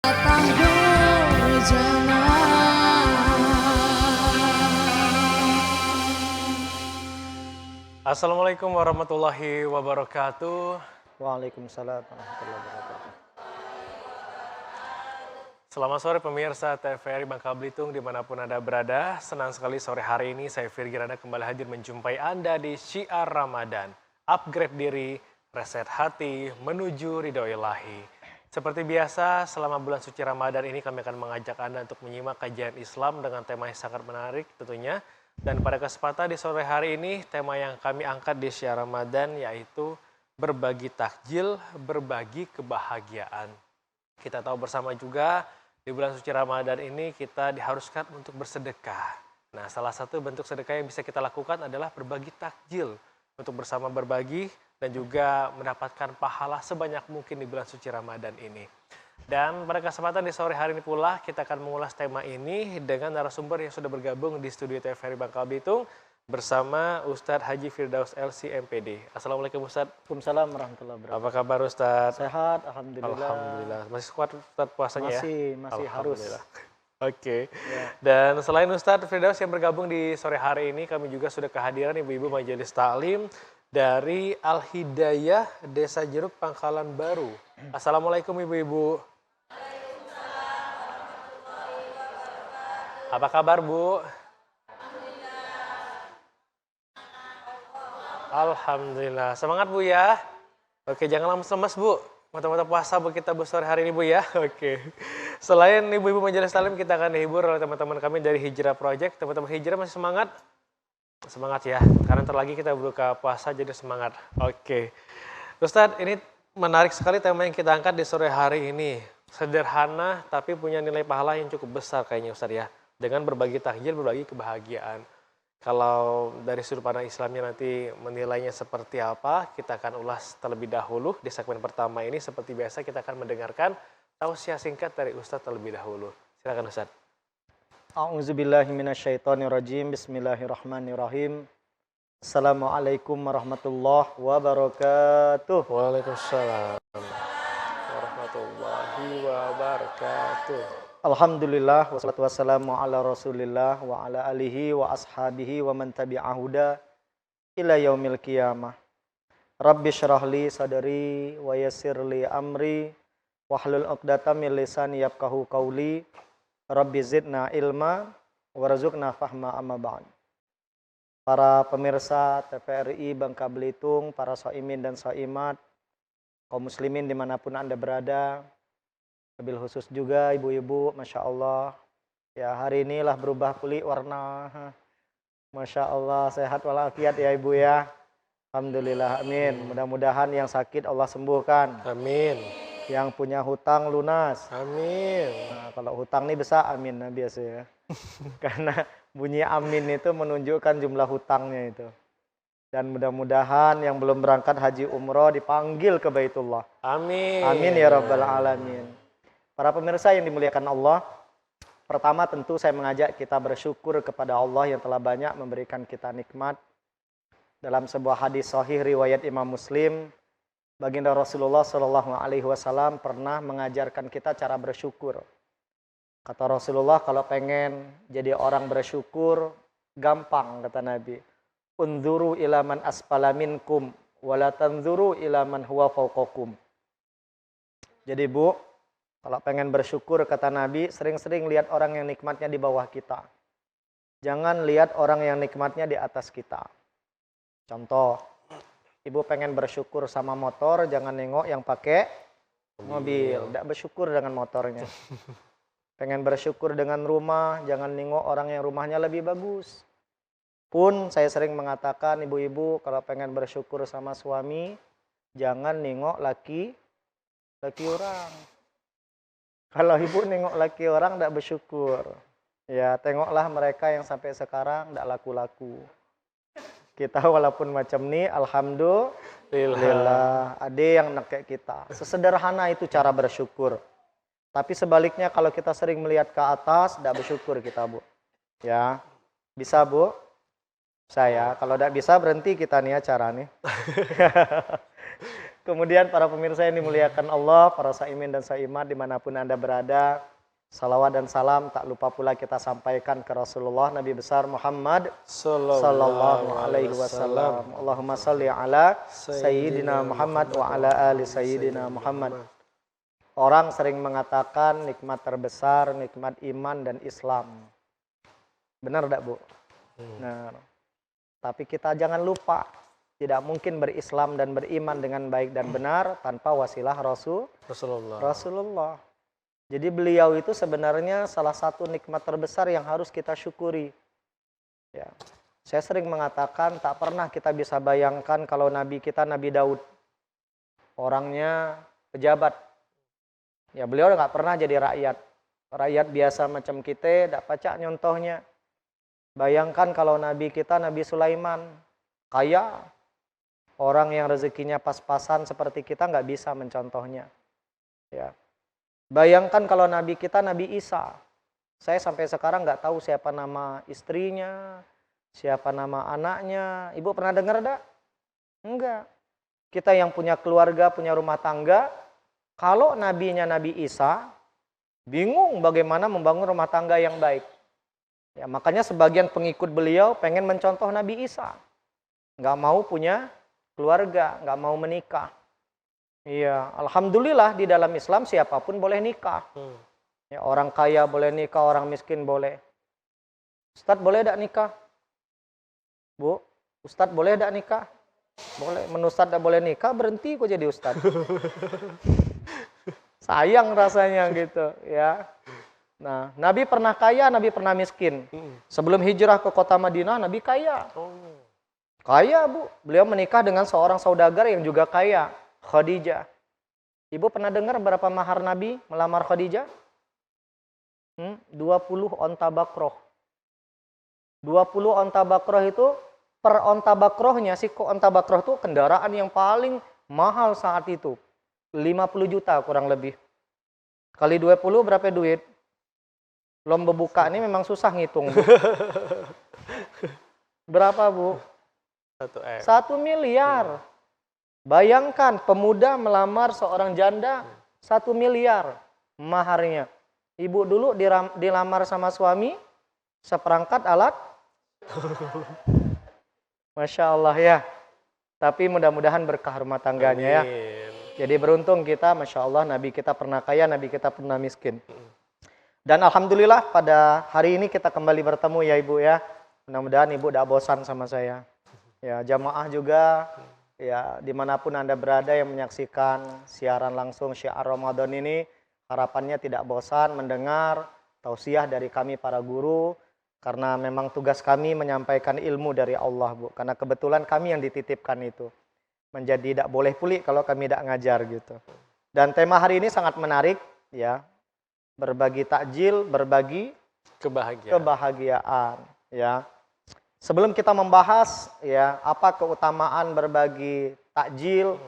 datang berjana. Assalamualaikum warahmatullahi wabarakatuh. Waalaikumsalam warahmatullahi wabarakatuh. Selamat sore pemirsa TVRI Bangka Belitung dimanapun Anda berada. Senang sekali sore hari ini saya Firgirana kembali hadir menjumpai Anda di Syiar Ramadan. Upgrade diri, reset hati, menuju ridho ilahi. Seperti biasa, selama bulan suci Ramadan ini kami akan mengajak Anda untuk menyimak kajian Islam dengan tema yang sangat menarik tentunya. Dan pada kesempatan di sore hari ini, tema yang kami angkat di Syiar Ramadan yaitu berbagi takjil, berbagi kebahagiaan. Kita tahu bersama juga di bulan suci Ramadan ini kita diharuskan untuk bersedekah. Nah, salah satu bentuk sedekah yang bisa kita lakukan adalah berbagi takjil. Untuk bersama berbagi dan juga mendapatkan pahala sebanyak mungkin di bulan suci Ramadan ini. Dan pada kesempatan di sore hari ini pula kita akan mengulas tema ini dengan narasumber yang sudah bergabung di studio TVRI Bangka Belitung bersama Ustadz Haji Firdaus LC MPD. Assalamualaikum Ustadz. Waalaikumsalam warahmatullahi wabarakatuh. Apa kabar Ustadz? Sehat, alhamdulillah. Alhamdulillah. Masih kuat Ustadz puasanya Masih harus. Oke. Ya. Dan selain Ustadz Firdaus yang bergabung di sore hari ini, kami juga sudah kehadiran ibu-ibu majelis taklim dari Al-Hidayah Desa Jeruk Pangkalan Baru. Assalamualaikum ibu-ibu. Apa kabar Bu? Alhamdulillah. Semangat Bu ya. Oke, jangan lemes-lemes Bu. Mata-mata puasa Bu kita Bu sore hari ini Bu ya. Oke. Selain ibu-ibu majelis taklim, kita akan dihibur oleh teman-teman kami dari Hijrah Project. Teman-teman Hijrah masih semangat? Semangat ya. Karena ntar lagi kita buka puasa jadi semangat. Oke. Ustadz, ini menarik sekali tema yang kita angkat di sore hari ini. Sederhana tapi punya nilai pahala yang cukup besar kayaknya Ustadz ya. Dengan berbagi takjil, berbagi kebahagiaan. Kalau dari sudut pandang Islamnya nanti menilainya seperti apa, kita akan ulas terlebih dahulu di segmen pertama ini. Seperti biasa kita akan mendengarkan tausiah singkat dari Ustadz terlebih dahulu. Silakan Ustadz. A'udzubillahi minasyaitonirrajim. Bismillahirrahmanirrahim. Assalamualaikum warahmatullahi wabarakatuh. Waalaikumsalam warahmatullahi wabarakatuh. Alhamdulillah wassalatu wassalamu ala Rasulillah wa ala alihi wa ashabihi wa man tabi'ahuda ila yaumil qiyamah. Rabbi syrah li sadri wa yassir li amri wahlul 'uqdatam min lisani yafqahu qawli. Rabbi zidna ilma warzuqna fahma amma ba'd. Para pemirsa TVRI Bangka Belitung, para shaimin dan shaimat, kaum muslimin dimanapun Anda berada, wabil khusus juga ibu-ibu, Masya Allah. Ya, hari inilah berubah kulit warna. Masya Allah, sehat walafiat ya ibu ya. Alhamdulillah, amin. Mudah-mudahan yang sakit Allah sembuhkan. Amin. Yang punya hutang lunas. Amin. Nah, kalau hutang ini bisa amin nah, biasa ya. Karena bunyi amin itu menunjukkan jumlah hutangnya itu. Dan mudah-mudahan yang belum berangkat haji umroh dipanggil ke Baitullah. Amin. Amin ya rabbal alamin. Para pemirsa yang dimuliakan Allah, pertama tentu saya mengajak kita bersyukur kepada Allah yang telah banyak memberikan kita nikmat. Dalam sebuah hadis sahih riwayat Imam Muslim, baginda Rasulullah SAW pernah mengajarkan kita cara bersyukur. Kata Rasulullah, kalau pengen jadi orang bersyukur, gampang kata Nabi. Unzuru ila man asfala minkum, wala tanzuru ila man huwa fawqakum. Jadi Bu, kalau pengen bersyukur kata Nabi, sering-sering lihat orang yang nikmatnya di bawah kita. Jangan lihat orang yang nikmatnya di atas kita. Contoh, ibu pengen bersyukur sama motor, jangan nengok yang pakai mobil. Tidak bersyukur dengan motornya. Pengen bersyukur dengan rumah, jangan nengok orang yang rumahnya lebih bagus. Pun saya sering mengatakan ibu-ibu kalau pengen bersyukur sama suami, jangan nengok laki orang. Kalau ibu nengok laki orang tidak bersyukur. Ya, tengoklah mereka yang sampai sekarang tidak laku-laku. Kita walaupun macam ni, alhamdulillah, ada yang nekek kita. Sesederhana itu cara bersyukur. Tapi sebaliknya kalau kita sering melihat ke atas, tidak bersyukur kita Bu. Ya, bisa Bu? Saya, kalau tidak bisa berhenti kita nih acara nih. Kemudian para pemirsa yang dimuliakan Allah, para saimin dan saimat dimanapun Anda berada, salawat dan salam tak lupa pula kita sampaikan ke Rasulullah Nabi besar Muhammad sallallahu alaihi wasallam. Allahumma salli ala sayyidina Muhammad wa ala ali sayyidina Muhammad. Orang sering mengatakan nikmat terbesar, nikmat iman dan Islam. Benar enggak, Bu? Benar. Tapi kita jangan lupa, tidak mungkin berislam dan beriman dengan baik dan benar tanpa wasilah Rasulullah. Jadi beliau itu sebenarnya salah satu nikmat terbesar yang harus kita syukuri. Ya. Saya sering mengatakan tak pernah kita bisa bayangkan kalau Nabi kita Nabi Daud. Orangnya pejabat. Ya beliau nggak pernah jadi rakyat. Rakyat biasa macam kita, tidak pacak nyontohnya. Bayangkan kalau Nabi kita Nabi Sulaiman. Kaya. Orang yang rezekinya pas-pasan seperti kita nggak bisa mencontohnya. Ya. Bayangkan kalau Nabi kita Nabi Isa. Saya sampai sekarang nggak tahu siapa nama istrinya, siapa nama anaknya. Ibu pernah dengar enggak? Enggak. Kita yang punya keluarga, punya rumah tangga, kalau nabinya Nabi Isa, bingung bagaimana membangun rumah tangga yang baik. Ya, makanya sebagian pengikut beliau pengen mencontoh Nabi Isa. Nggak mau punya keluarga, nggak mau menikah. Iya, alhamdulillah di dalam Islam siapapun boleh nikah. Ya, orang kaya boleh nikah, orang miskin boleh. Ustadz boleh tidak nikah? Bu, Ustadz boleh tidak nikah? Boleh. Menurut Ustadz tidak boleh nikah, berhenti kok jadi Ustadz. Sayang rasanya gitu, ya. Nah, Nabi pernah kaya, Nabi pernah miskin. Sebelum hijrah ke kota Madinah, Nabi kaya. Kaya, Bu. Beliau menikah dengan seorang saudagar yang juga kaya. Khadijah. Ibu pernah dengar berapa mahar Nabi melamar Khadijah? 20 onta bakroh. 20 onta bakroh itu, per onta bakrohnya, siko onta bakroh itu kendaraan yang paling mahal saat itu. 50 juta kurang lebih. Kali 20 berapa duit? Lomba buka ini memang susah ngitung, Bu. Berapa, Bu? 1 miliar. Bayangkan pemuda melamar seorang janda 1 miliar maharnya. Ibu dulu dilamar sama suami seperangkat alat. Masya Allah ya. Tapi mudah-mudahan berkah rumah tangganya ya. Jadi beruntung kita, Masya Allah, Nabi kita pernah kaya, Nabi kita pernah miskin. Dan Alhamdulillah pada hari ini kita kembali bertemu ya Ibu ya. Mudah-mudahan Ibu tidak bosan sama saya. Ya, jamaah juga. Ya, dimanapun Anda berada yang menyaksikan siaran langsung Syiar Ramadan ini, harapannya tidak bosan mendengar tausiah dari kami para guru, karena memang tugas kami menyampaikan ilmu dari Allah, Bu. Karena kebetulan kami yang dititipkan itu. Menjadi tidak boleh pulih kalau kami tidak ngajar gitu. Dan tema hari ini sangat menarik, ya. Berbagi takjil, berbagi kebahagiaan, ya. Sebelum kita membahas ya apa keutamaan berbagi takjil,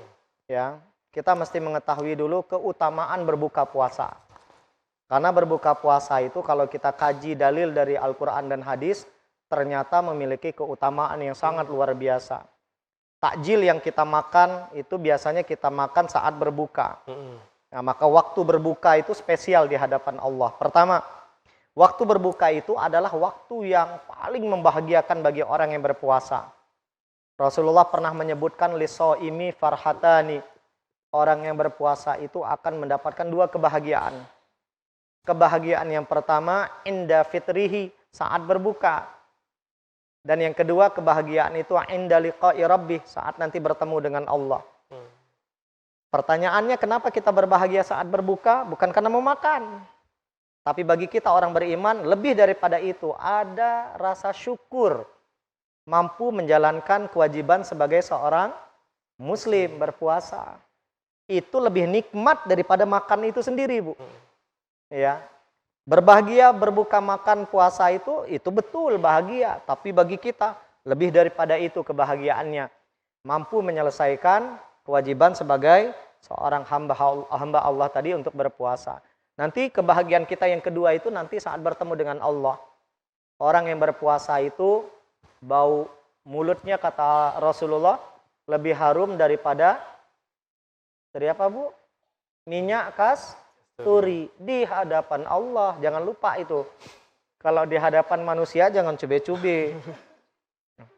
ya kita mesti mengetahui dulu keutamaan berbuka puasa. Karena berbuka puasa itu kalau kita kaji dalil dari Al-Quran dan hadis, ternyata memiliki keutamaan yang sangat luar biasa. Takjil yang kita makan itu biasanya kita makan saat berbuka. Nah, maka waktu berbuka itu spesial di hadapan Allah. Pertama, waktu berbuka itu adalah waktu yang paling membahagiakan bagi orang yang berpuasa. Rasulullah pernah menyebutkan lisoimi farhatani. Orang yang berpuasa itu akan mendapatkan 2 kebahagiaan. Kebahagiaan yang pertama, inda fitrihi, saat berbuka. Dan yang kedua, kebahagiaan itu inda liqa'i rabbih, saat nanti bertemu dengan Allah. Pertanyaannya, kenapa kita berbahagia saat berbuka? Bukan karena mau makan. Tapi bagi kita orang beriman, lebih daripada itu, ada rasa syukur. Mampu menjalankan kewajiban sebagai seorang muslim berpuasa. Itu lebih nikmat daripada makan itu sendiri, Bu. Ya. Berbahagia berbuka makan puasa itu betul bahagia. Tapi bagi kita, lebih daripada itu kebahagiaannya. Mampu menyelesaikan kewajiban sebagai seorang hamba Allah tadi untuk berpuasa. Nanti kebahagiaan kita yang kedua itu nanti saat bertemu dengan Allah. Orang yang berpuasa itu bau mulutnya kata Rasulullah lebih harum daripada Kasturi apa Bu? Minyak kasturi di hadapan Allah. Jangan lupa itu. Kalau di hadapan manusia jangan cube-cube.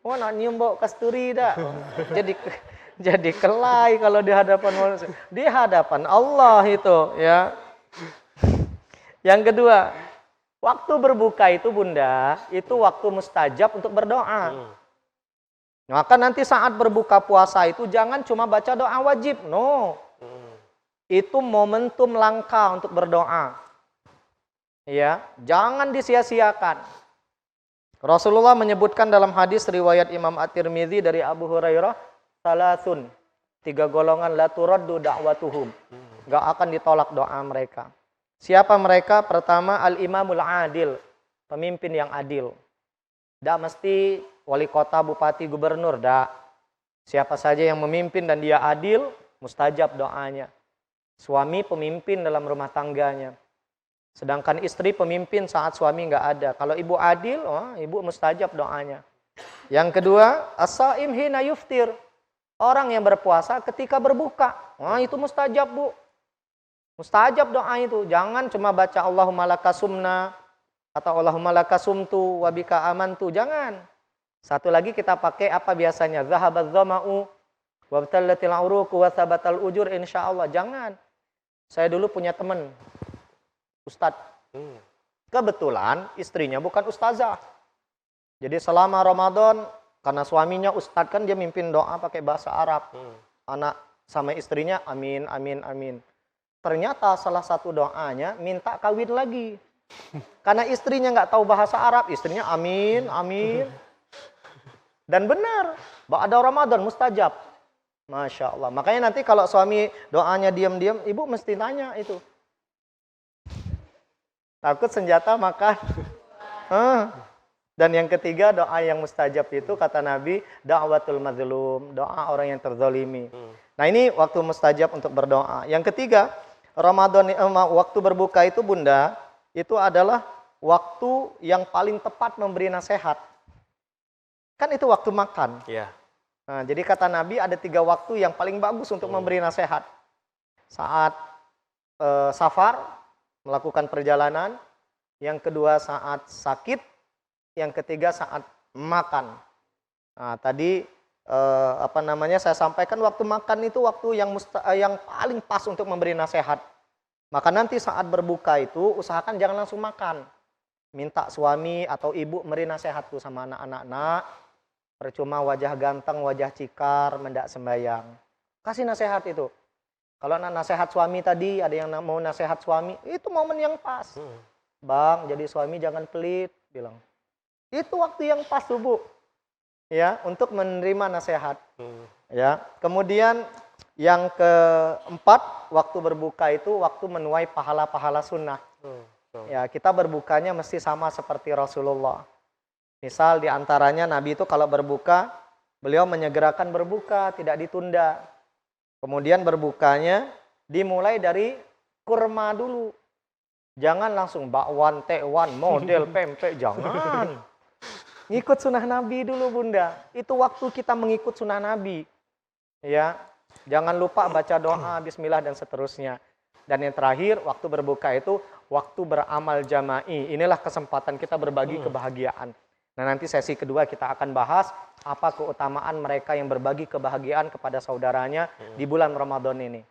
Oh, nak nyium bau kasturi dah. Jadi kelai kalau di hadapan manusia. Di hadapan Allah itu, ya. Yang kedua, waktu berbuka itu Bunda, itu waktu mustajab untuk berdoa. Maka nanti saat berbuka puasa itu jangan cuma baca doa wajib. No. Itu momentum langka untuk berdoa. Ya, jangan disia-siakan. Rasulullah menyebutkan dalam hadis riwayat Imam At-Tirmidzi dari Abu Hurairah, salasun, 3 golongan la turaddu da'watuhum. Enggak akan ditolak doa mereka. Siapa mereka? Pertama, al-imamul adil, pemimpin yang adil. Enggak mesti wali kota, bupati, gubernur, enggak. Siapa saja yang memimpin dan dia adil, mustajab doanya. Suami pemimpin dalam rumah tangganya. Sedangkan istri pemimpin saat suami enggak ada. Kalau ibu adil, ibu mustajab doanya. Yang kedua, as-saim hina yuftir. Orang yang berpuasa ketika berbuka. Itu mustajab, Bu. Mustajab doa itu. Jangan cuma baca Allahumma lakasumna atau Allahumma lakasumtu wa bika amantu. Jangan. Satu lagi kita pakai apa biasanya? Zahabadz dhama'u wa btallatil uruqu wa thabatal ujur insyaallah. Jangan. Saya dulu punya teman ustadz. Kebetulan istrinya bukan ustazah. Jadi selama Ramadan, karena suaminya ustadz kan dia mimpin doa pakai bahasa Arab. Anak sama istrinya amin, amin, amin. Ternyata salah satu doanya minta kawin lagi. Karena istrinya nggak tahu bahasa Arab, istrinya amin, amin. Dan benar, ba'da Ramadan mustajab. Masya Allah. Makanya nanti kalau suami doanya diam-diam, ibu mesti tanya itu. Takut senjata makan. Dan yang ketiga doa yang mustajab itu kata Nabi, da'watul mazlum, doa orang yang terzalimi. Nah ini waktu mustajab untuk berdoa. Yang ketiga, Ramadan waktu berbuka itu Bunda, itu adalah waktu yang paling tepat memberi nasihat. Kan itu waktu makan. Iya. Nah, jadi kata Nabi ada 3 waktu yang paling bagus untuk memberi nasihat. Saat safar, melakukan perjalanan. Yang kedua saat sakit. Yang ketiga saat makan. Nah, tadi saya sampaikan waktu makan itu waktu yang paling pas untuk memberi nasihat. Maka nanti saat berbuka itu usahakan jangan langsung makan. Minta suami atau ibu memberi nasihat tuh sama anak-anak. Percuma wajah ganteng, wajah cikar, mendak sembayang. Kasih nasihat itu. Kalau nasihat suami tadi, ada yang mau nasihat suami, itu momen yang pas. Bang, jadi suami jangan pelit, bilang. Itu waktu yang pas tuh, Bu. Ya, untuk menerima nasihat. Ya, kemudian yang keempat, waktu berbuka itu waktu menuai pahala-pahala sunnah. Ya, kita berbukanya mesti sama seperti Rasulullah. Misal diantaranya Nabi itu kalau berbuka, beliau menyegerakan berbuka, tidak ditunda. Kemudian berbukanya dimulai dari kurma dulu. Jangan langsung bakwan, tekwan, model, pempek, jangan. Ngikut sunnah Nabi dulu Bunda. Itu waktu kita mengikut sunnah Nabi. Ya, jangan lupa baca doa, bismillah dan seterusnya. Dan yang terakhir, waktu berbuka itu waktu beramal jama'i. Inilah kesempatan kita berbagi kebahagiaan. Nah nanti sesi kedua kita akan bahas apa keutamaan mereka yang berbagi kebahagiaan kepada saudaranya di bulan Ramadan ini.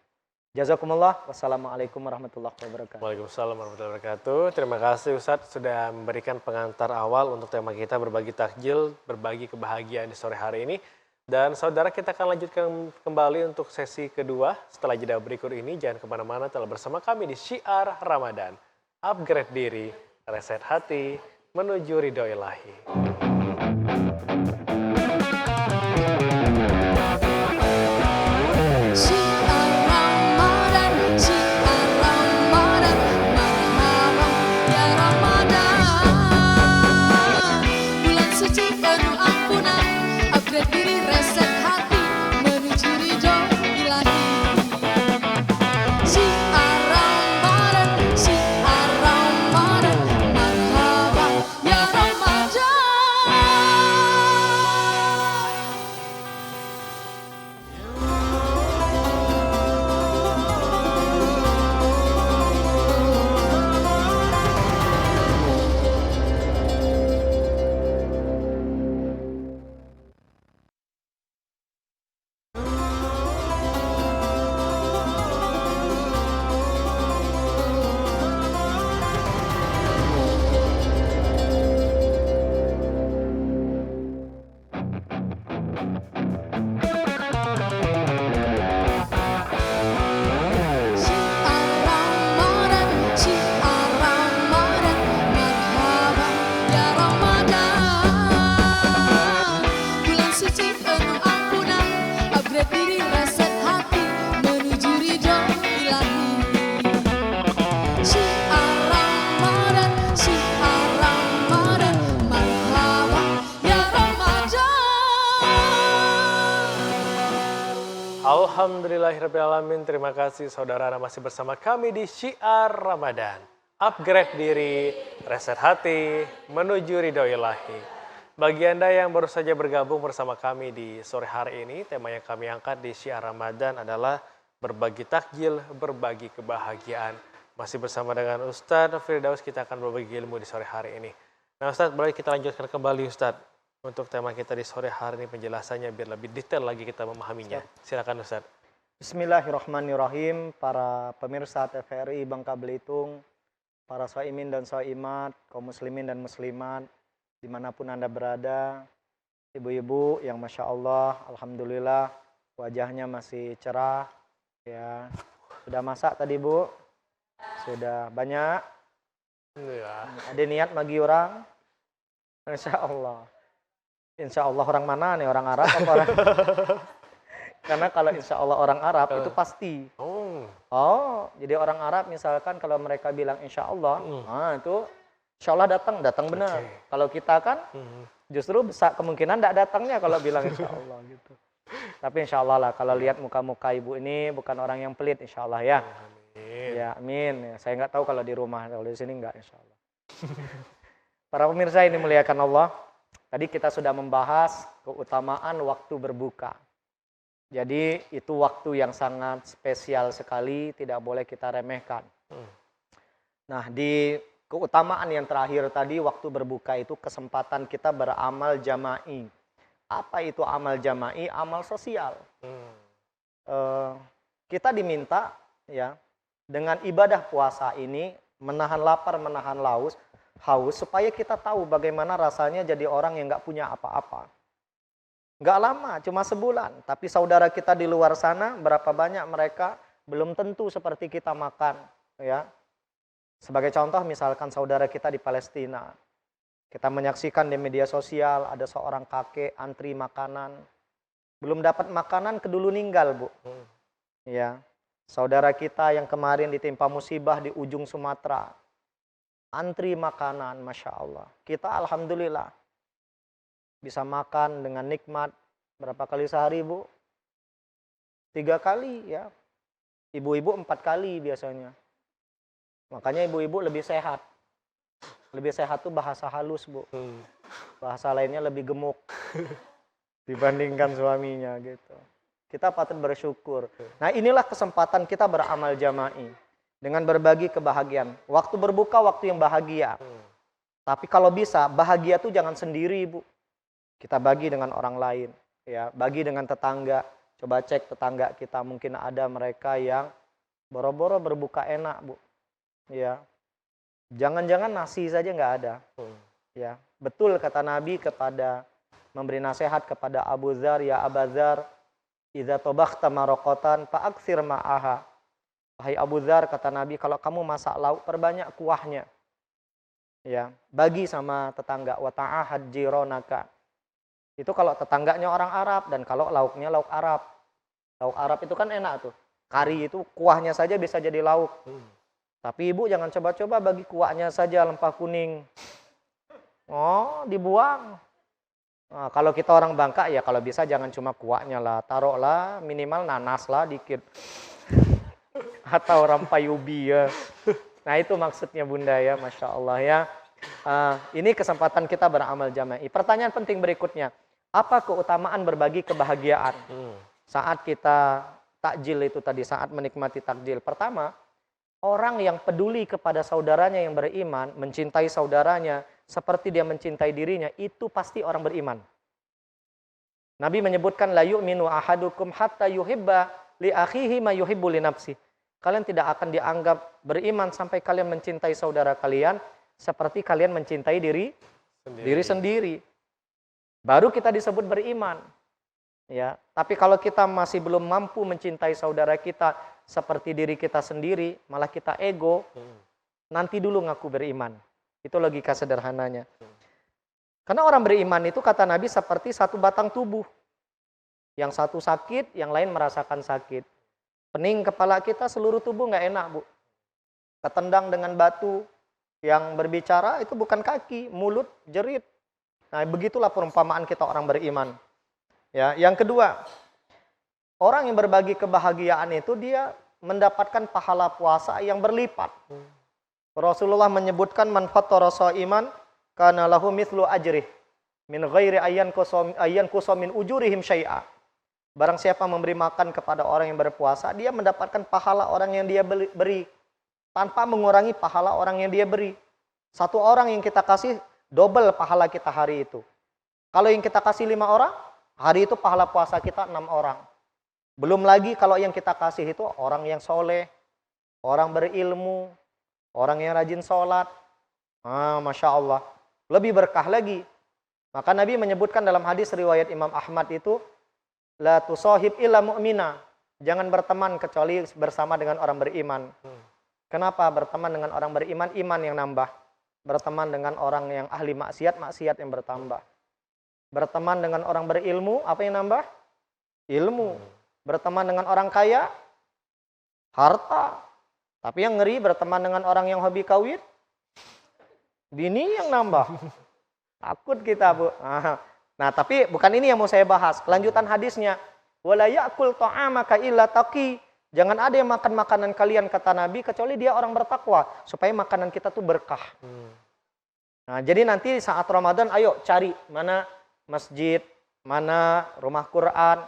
Jazakumullah. Wassalamualaikum warahmatullahi wabarakatuh. Waalaikumsalam warahmatullahi wabarakatuh. Terima kasih Ustadz sudah memberikan pengantar awal untuk tema kita berbagi takjil, berbagi kebahagiaan di sore hari ini. Dan saudara kita akan lanjutkan kembali untuk sesi kedua setelah jeda berikut ini. Jangan kemana-mana, telah bersama kami di Syiar Ramadan. Upgrade diri, reset hati, menuju ridho ilahi. Alhamdulillahirrahmanirrahim. Terima kasih saudara Anda masih bersama kami di Syiar Ramadan. Upgrade diri, reset hati, menuju ridho ilahi. Bagi Anda yang baru saja bergabung bersama kami di sore hari ini, tema yang kami angkat di Syiar Ramadan adalah berbagi takjil, berbagi kebahagiaan. Masih bersama dengan Ustadz Firdaus, kita akan berbagi ilmu di sore hari ini. Nah Ustadz, boleh kita lanjutkan kembali Ustadz untuk tema kita di sore hari ini, penjelasannya biar lebih detail lagi kita memahaminya. Silakan Ustadz. Bismillahirrahmanirrahim. Para pemirsa TVRI Bangka Belitung, para shaimin dan shaimat, kaum muslimin dan muslimat, dimanapun Anda berada, ibu-ibu yang Masya Allah, Alhamdulillah, wajahnya masih cerah. Ya, sudah masak tadi Bu? Sudah banyak? Ya. Ada niat bagi orang? Insya Allah. Insya Allah orang mana nih? Orang Arab apa orang? Karena kalau insya Allah orang Arab itu pasti. Oh, jadi orang Arab misalkan kalau mereka bilang insya Allah, nah itu insya Allah datang benar. Okay. Kalau kita kan justru besar kemungkinan tidak datangnya kalau bilang insya Allah gitu. Tapi insya Allah lah, kalau lihat muka-muka ibu ini bukan orang yang pelit insya Allah ya. Amin. Ya amin. Ya, saya nggak tahu kalau di rumah, kalau di sini nggak insya Allah. Para pemirsa ini muliakan Allah. Tadi kita sudah membahas keutamaan waktu berbuka. Jadi itu waktu yang sangat spesial sekali, tidak boleh kita remehkan. Nah di keutamaan yang terakhir tadi, waktu berbuka itu kesempatan kita beramal jama'i. Apa itu amal jama'i? Amal sosial. Kita diminta ya dengan ibadah puasa ini menahan lapar, menahan haus supaya kita tahu bagaimana rasanya jadi orang yang nggak punya apa-apa. Nggak lama, cuma sebulan. Tapi saudara kita di luar sana, berapa banyak mereka belum tentu seperti kita makan. Ya. Sebagai contoh misalkan saudara kita di Palestina. Kita menyaksikan di media sosial ada seorang kakek antri makanan. Belum dapat makanan, kedulu ninggal Bu. Ya. Saudara kita yang kemarin ditimpa musibah di ujung Sumatera. Antri makanan, Masya Allah. Kita Alhamdulillah bisa makan dengan nikmat. Berapa kali sehari Bu? 3 kali ya. Ibu-ibu 4 kali biasanya. Makanya ibu-ibu lebih sehat. Lebih sehat tuh bahasa halus Bu. Bahasa lainnya lebih gemuk dibandingkan suaminya gitu. Kita patut bersyukur. Nah inilah kesempatan kita beramal jama'i. Dengan berbagi kebahagiaan. Waktu berbuka, waktu yang bahagia. Tapi kalau bisa, bahagia tuh jangan sendiri Bu. Kita bagi dengan orang lain. Ya, bagi dengan tetangga. Coba cek tetangga kita. Mungkin ada mereka yang boro-boro berbuka enak Bu. Ya. Jangan-jangan nasi saja nggak ada. Ya. Betul kata Nabi kepada memberi nasihat kepada Abu Dzar, ya Abu Dzar, idza tabakhta maraqatan fa'aktsir ma'aha. Wahai Abu Dzar, kata Nabi, kalau kamu masak lauk, perbanyak kuahnya. Ya, bagi sama tetangga. Wa ta'ahad jironaka. Itu kalau tetangganya orang Arab, dan kalau lauknya lauk Arab. Lauk Arab itu kan enak tuh. Kari itu kuahnya saja bisa jadi lauk. Tapi ibu jangan coba-coba bagi kuahnya saja lempah kuning. Oh, dibuang. Nah, kalau kita orang Bangka, ya kalau bisa jangan cuma kuahnya lah. Taruhlah minimal nanas lah dikit. Atau rampayubi ya. Nah itu maksudnya Bunda ya, Masya Allah ya. Ini kesempatan kita beramal jama'i. Pertanyaan penting berikutnya, apa keutamaan berbagi kebahagiaan saat kita takjil itu tadi, saat menikmati takjil? Pertama, orang yang peduli kepada saudaranya yang beriman, mencintai saudaranya seperti dia mencintai dirinya, itu pasti orang beriman. Nabi menyebutkan la yu'minu ahadukum hatta yuhibba li akhihi ma yuhibbu li nafsihi. Kalian tidak akan dianggap beriman sampai kalian mencintai saudara kalian seperti kalian mencintai diri sendiri. Baru kita disebut beriman. Ya, tapi kalau kita masih belum mampu mencintai saudara kita seperti diri kita sendiri, malah kita ego, nanti dulu ngaku beriman. Itu logika sederhananya. Karena orang beriman itu kata Nabi seperti satu batang tubuh. Yang satu sakit, yang lain merasakan sakit. Pening kepala kita, seluruh tubuh nggak enak Bu. Ketendang dengan batu, yang berbicara itu bukan kaki, mulut, jerit. Nah begitulah perumpamaan kita orang beriman. Ya, yang kedua, Orang yang berbagi kebahagiaan itu dia mendapatkan pahala puasa yang berlipat. Rasulullah menyebutkan man fattara sha'iman kana lahu mithlu ajrih min ghairi ayyan kusamin ujurihim syai'a. Barang siapa memberi makan kepada orang yang berpuasa, dia mendapatkan pahala orang yang dia beri tanpa mengurangi pahala orang yang dia beri. Satu orang yang kita kasih double pahala kita hari itu. Kalau yang kita kasih 5 orang, hari itu pahala puasa kita 6 orang. Belum lagi kalau yang kita kasih itu orang yang soleh, orang berilmu, orang yang rajin sholat. Masya Allah. Lebih berkah lagi. Maka Nabi menyebutkan dalam hadis riwayat Imam Ahmad itu, la tusahib illa mu'mina. Jangan berteman kecuali bersama dengan orang beriman. Kenapa? Berteman dengan orang beriman, iman yang nambah. Berteman dengan orang yang ahli maksiat, maksiat yang bertambah. Berteman dengan orang berilmu, apa yang nambah? Ilmu. Berteman dengan orang kaya, harta. Tapi yang ngeri berteman dengan orang yang hobi kawin, bini yang nambah. Takut kita, Bu. Nah, tapi bukan ini yang mau saya bahas. Kelanjutan hadisnya, wala ya'kul ta'amaka illa taqi. Jangan ada yang makan makanan kalian, kata Nabi, kecuali dia orang bertakwa, supaya makanan kita tuh berkah. Nah, jadi nanti saat Ramadan, ayo cari mana masjid, mana rumah Quran,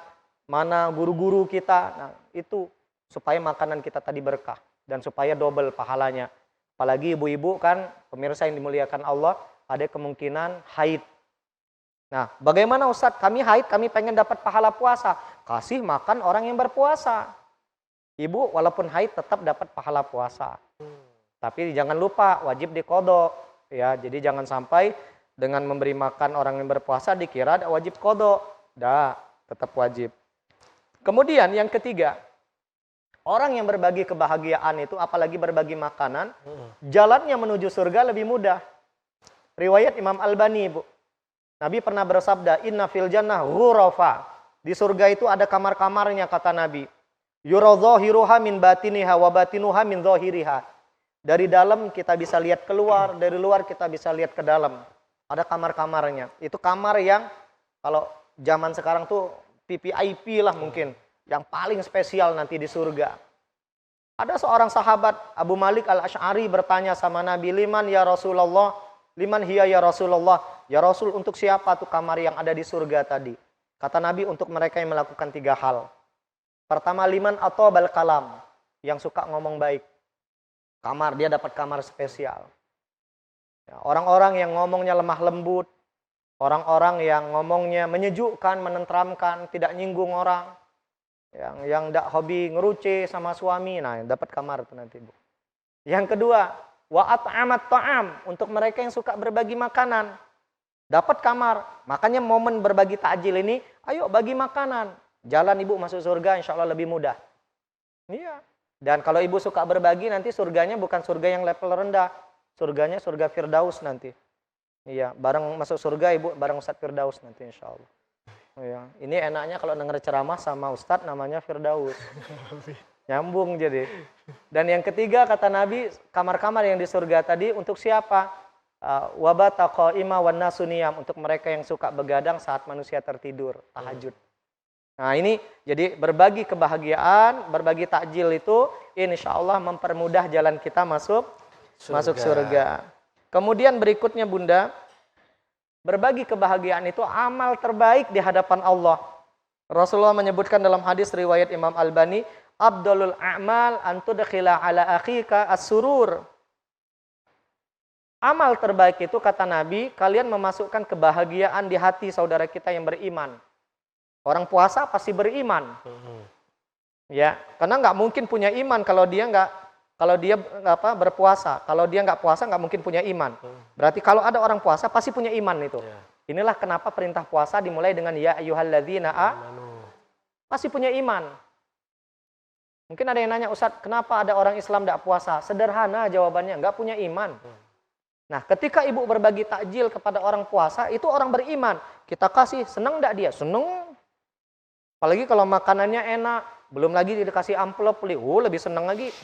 mana guru-guru kita. Nah, itu supaya makanan kita tadi berkah dan supaya double pahalanya. Apalagi ibu-ibu kan, pemirsa yang dimuliakan Allah, ada kemungkinan haid. Nah, bagaimana Ustadz? Kami haid, kami pengen dapat pahala puasa. Kasih makan orang yang berpuasa. Ibu walaupun haid tetap dapat pahala puasa. Tapi jangan lupa wajib diqodho. Ya, jadi jangan sampai dengan memberi makan orang yang berpuasa dikira ada wajib qodho. Tetap wajib. Kemudian yang ketiga, orang yang berbagi kebahagiaan itu, apalagi berbagi makanan, jalannya menuju surga lebih mudah. Riwayat Imam Albani, Bu. Nabi pernah bersabda, inna fil jannah ghurafa. Di surga itu ada kamar-kamarnya, kata Nabi. Yura zahiruha min batiniha wa batinuha min zahiriha. Dari dalam kita bisa lihat keluar, dari luar kita bisa lihat ke dalam. Ada kamar-kamarnya. Itu kamar yang kalau zaman sekarang tuh VVIP lah mungkin. Yang paling spesial nanti di surga. Ada seorang sahabat, Abu Malik al-Ash'ari bertanya sama Nabi, liman ya Rasulullah, liman hiya ya Rasulullah. Ya Rasul, untuk siapa tuh kamar yang ada di surga tadi? Kata Nabi, untuk mereka yang melakukan 3 hal. Pertama, liman atau bal kalam, yang suka ngomong baik. Kamar, dia dapat kamar spesial. Ya, orang-orang yang ngomongnya lemah lembut, orang-orang yang ngomongnya menyejukkan, menenteramkan, tidak nyinggung orang, yang tidak hobi ngeruce sama suami, nah dapat kamar itu nanti, Bu. Yang kedua, wa at'amat ta'am, untuk mereka yang suka berbagi makanan, dapat kamar. Makanya momen berbagi takjil ini, ayo bagi makanan. Jalan ibu masuk surga insya Allah lebih mudah. Iya. Dan kalau ibu suka berbagi, nanti surganya bukan surga yang level rendah. Surganya surga Firdaus nanti. Iya, bareng masuk surga ibu, bareng Ustadz Firdaus nanti insya Allah. Iya. Ini enaknya kalau denger ceramah sama Ustadz namanya Firdaus. Nyambung jadi. Dan yang ketiga kata Nabi, kamar-kamar yang di surga tadi untuk siapa? Wabata qa'ima wan nasu niyam, untuk mereka yang suka begadang saat manusia tertidur, tahajud. Nah ini jadi berbagi kebahagiaan, berbagi takjil itu insya Allah mempermudah jalan kita masuk surga. Kemudian berikutnya Bunda, berbagi kebahagiaan itu amal terbaik di hadapan Allah. Rasulullah menyebutkan dalam hadis riwayat Imam Albani, Abdulul a'mal antudkhila ala akhika as-surur. Amal terbaik itu kata Nabi, kalian memasukkan kebahagiaan di hati saudara kita yang beriman. Orang puasa pasti beriman, ya, karena nggak mungkin punya iman kalau dia berpuasa. Kalau dia nggak puasa nggak mungkin punya iman. Berarti kalau ada orang puasa pasti punya iman itu. Inilah kenapa perintah puasa dimulai dengan ya ayyuhalladzina pasti punya iman. Mungkin ada yang nanya, Ustadz, kenapa ada orang Islam nggak puasa? Sederhana jawabannya, nggak punya iman. Nah, ketika ibu berbagi takjil kepada orang puasa, itu orang beriman. Kita kasih, senang nggak dia? Senang. Apalagi kalau makanannya enak, belum lagi dikasih amplop, lebih senang lagi.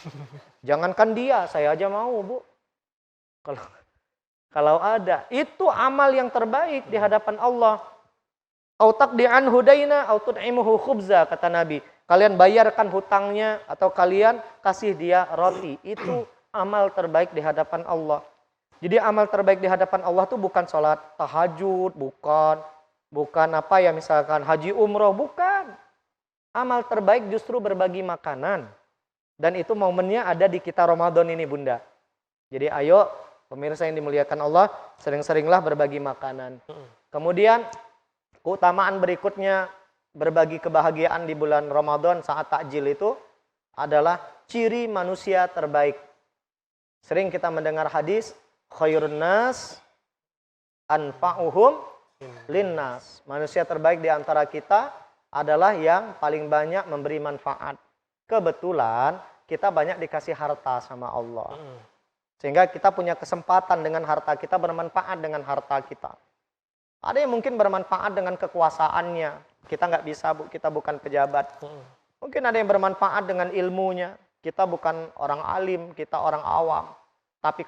Jangankan dia, saya aja mau, Bu. Kalau ada, itu amal yang terbaik di hadapan Allah. Au taqdi'an hudaina au tud'imuhu khubza, kata Nabi. Kalian bayarkan hutangnya atau kalian kasih dia roti. Itu amal terbaik di hadapan Allah. Jadi amal terbaik di hadapan Allah tuh bukan sholat tahajud, bukan apa ya misalkan haji umroh, bukan. Amal terbaik justru berbagi makanan. Dan itu momennya ada di kita Ramadan ini Bunda. Jadi ayo pemirsa yang dimuliakan Allah, sering-seringlah berbagi makanan. Kemudian keutamaan berikutnya berbagi kebahagiaan di bulan Ramadan saat takjil itu adalah ciri manusia terbaik. Sering kita mendengar hadis, khairun nas anfa'uhum linnas. Manusia terbaik di antara kita adalah yang paling banyak memberi manfaat. Kebetulan kita banyak dikasih harta sama Allah. Sehingga kita punya kesempatan dengan harta kita, bermanfaat dengan harta kita. Ada yang mungkin bermanfaat dengan kekuasaannya. Kita nggak bisa, Bu, kita bukan pejabat. Mungkin ada yang bermanfaat dengan ilmunya. Kita bukan orang alim, kita orang awam. Tapi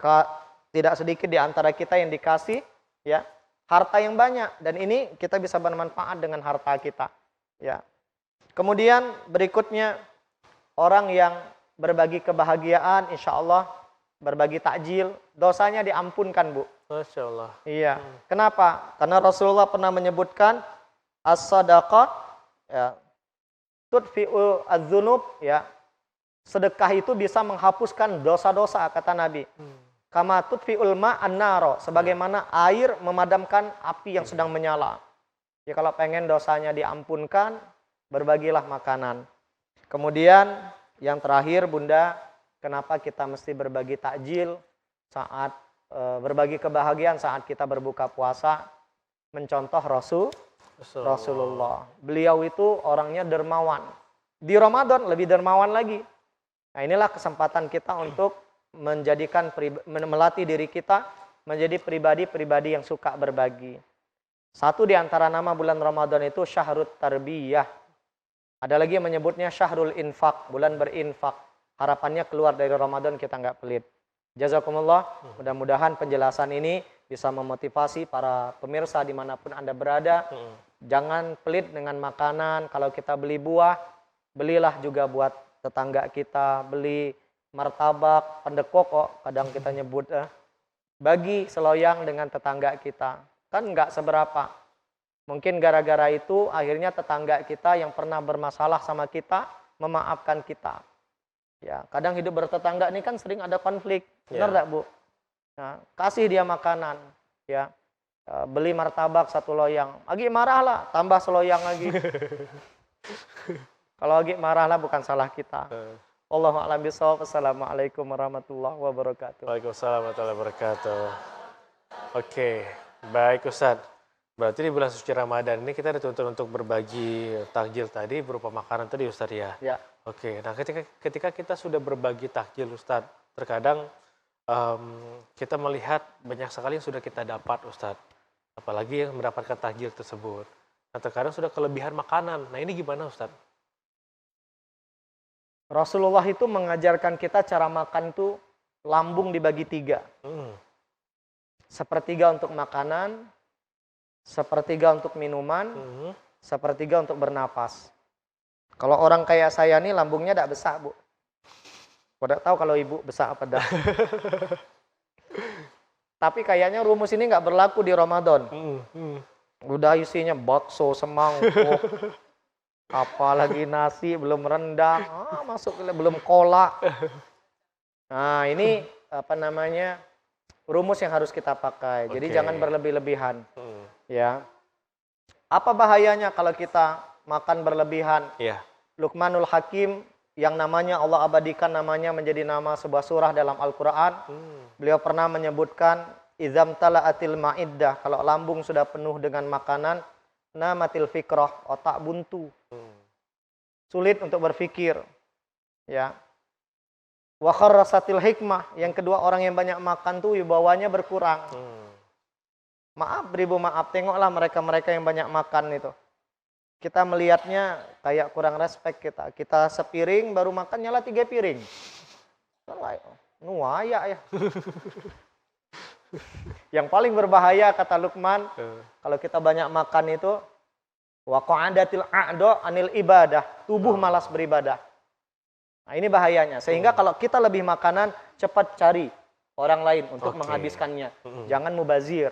tidak sedikit di antara kita yang dikasih ya harta yang banyak. Dan ini kita bisa bermanfaat dengan harta kita. Ya. Kemudian berikutnya, orang yang berbagi kebahagiaan, insya Allah berbagi takjil, dosanya diampunkan, Bu. Masya Allah. Iya. Kenapa? Karena Rasulullah pernah menyebutkan as-sadaqah ya, tudfi'u az-dzunub ya. Sedekah itu bisa menghapuskan dosa-dosa kata Nabi. Kama tudfi'ul ma'an naro, sebagaimana air memadamkan api yang sedang menyala. Ya kalau pengen dosanya diampunkan, berbagilah makanan. Kemudian yang terakhir Bunda, kenapa kita mesti berbagi takjil saat berbagi kebahagiaan saat kita berbuka puasa? Mencontoh Rasulullah. Beliau itu orangnya dermawan. Di Ramadan lebih dermawan lagi. Nah, inilah kesempatan kita untuk melatih diri kita menjadi pribadi-pribadi yang suka berbagi. Satu di antara nama bulan Ramadan itu Syahrut Tarbiyah. Ada lagi yang menyebutnya Syahrul Infak, bulan berinfak. Harapannya keluar dari Ramadan kita nggak pelit. Jazakumullah, mudah-mudahan penjelasan ini bisa memotivasi para pemirsa dimanapun Anda berada. Jangan pelit dengan makanan. Kalau kita beli buah, belilah juga buat tetangga kita. Beli martabak, pendekok kok kadang kita nyebut. Bagi seloyang dengan tetangga kita. Kan nggak seberapa. Mungkin gara-gara itu akhirnya tetangga kita yang pernah bermasalah sama kita memaafkan kita. Ya, kadang hidup bertetangga ini kan sering ada konflik. Benar enggak, Bu? Nah, kasih dia makanan, ya. Beli martabak satu loyang. Agi marah lah, tambah seloyang lagi. Kalau Agi marah lah bukan salah kita. Allahu a'lam bishawab. Assalamualaikum warahmatullahi wabarakatuh. Waalaikumsalam warahmatullahi wabarakatuh. Oke, baik Ustadz. Berarti di bulan suci Ramadan ini kita dituntut untuk berbagi takjil tadi berupa makanan tadi Ustadz ya? Ya. Oke, nah ketika kita sudah berbagi takjil Ustadz, terkadang kita melihat banyak sekali yang sudah kita dapat Ustadz. Apalagi yang mendapatkan takjil tersebut. Nah terkadang sudah kelebihan makanan. Nah ini gimana Ustadz? Rasulullah itu mengajarkan kita cara makan itu lambung dibagi 3. Sepertiga untuk makanan, sepertiga untuk minuman, sepertiga untuk bernapas. Kalau orang kayak saya nih lambungnya tidak besar, Bu. Tidak tahu kalau ibu besar apa dah. Tapi kayaknya rumus ini nggak berlaku di Ramadan. Udah isinya bakso, semangkuk, apalagi nasi, belum rendang, masuk belum kolak. Nah ini apa namanya rumus yang harus kita pakai. Jadi jangan berlebih-lebihan. Ya. Apa bahayanya kalau kita makan berlebihan? Luqmanul Hakim yang namanya Allah abadikan namanya menjadi nama sebuah surah dalam Al-Quran. Beliau pernah menyebutkan izam tala'atil ma'iddah, kalau lambung sudah penuh dengan makanan, namatil fikrah, otak buntu. Sulit untuk berpikir. Ya. Wa kharrasatil hikmah, yang kedua orang yang banyak makan tuh wibawanya berkurang. Maaf, beribu maaf, tengoklah mereka-mereka yang banyak makan itu. Kita melihatnya kayak kurang respect kita. Kita sepiring baru makan nyala 3 piring. Nuaya ya. Yang paling berbahaya kata Luqman, kalau kita banyak makan itu Wa qa'adatil a'da anil ibadah, tubuh malas beribadah. Nah, ini bahayanya. Sehingga kalau kita lebih makanan, cepat cari orang lain untuk menghabiskannya. Jangan mubazir.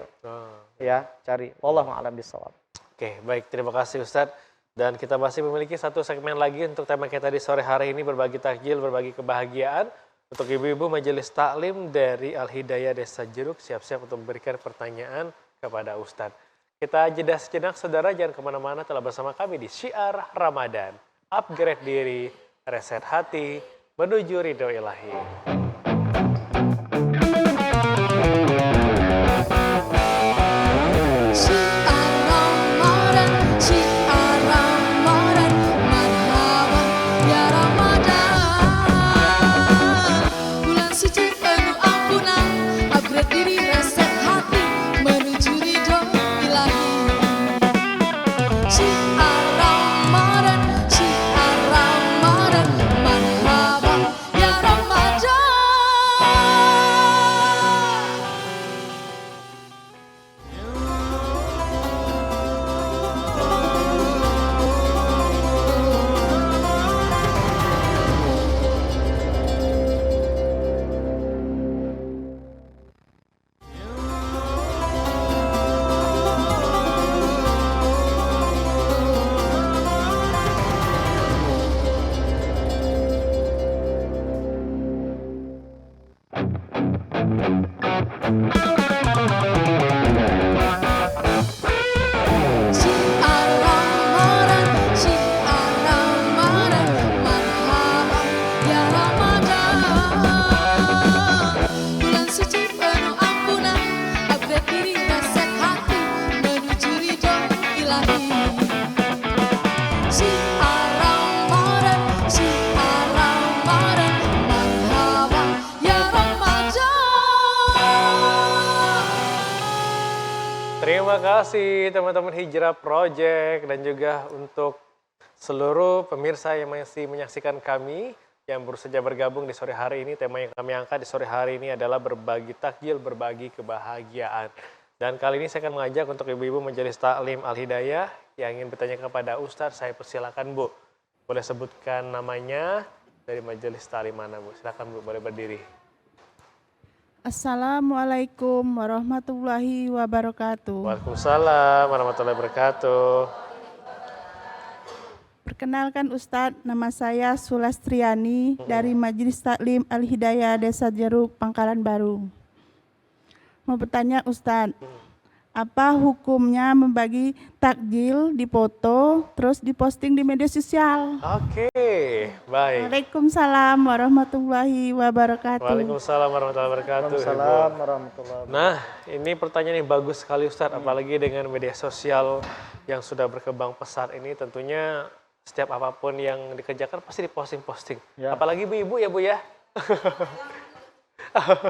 Ya, cari. Wallahu a'lam bishawab. Oke, baik. Terima kasih Ustadz. Dan kita masih memiliki satu segmen lagi untuk tema kita di sore hari ini, berbagi takjil, berbagi kebahagiaan. Untuk ibu-ibu majelis taklim dari Al-Hidayah Desa Jeruk, siap-siap untuk memberikan pertanyaan kepada Ustadz. Kita jeda sejenak, saudara, jangan kemana-mana, telah bersama kami di Syiar Ramadan. Upgrade diri, reset hati, menuju ridho ilahi. Terima kasih teman-teman Hijrah Project dan juga untuk seluruh pemirsa yang masih menyaksikan kami yang baru saja bergabung di sore hari ini. Tema yang kami angkat di sore hari ini adalah berbagi takjil, berbagi kebahagiaan. Dan kali ini saya akan mengajak untuk ibu-ibu majelis taklim Al-Hidayah yang ingin bertanya kepada Ustadz. Saya persilakan Bu, boleh sebutkan namanya, dari majelis taklim mana Bu? Silakan Bu, boleh berdiri. Assalamualaikum warahmatullahi wabarakatuh. Waalaikumsalam warahmatullahi wabarakatuh. Perkenalkan Ustadz, nama saya Sulastriani dari Majelis Taklim Al-Hidayah Desa Jeruk, Pangkalan Baru. Mau bertanya Ustadz, apa hukumnya membagi takjil, dipoto, terus diposting di media sosial? Oke, baik. Waalaikumsalam warahmatullahi wabarakatuh. Waalaikumsalam warahmatullahi wabarakatuh. Waalaikumsalam warahmatullahi wabarakatuh. Nah, ini pertanyaan yang bagus sekali Ustadz, apalagi dengan media sosial yang sudah berkembang pesat ini, tentunya setiap apapun yang dikerjakan pasti diposting-posting. Ya. Apalagi ibu-ibu ya Bu ya.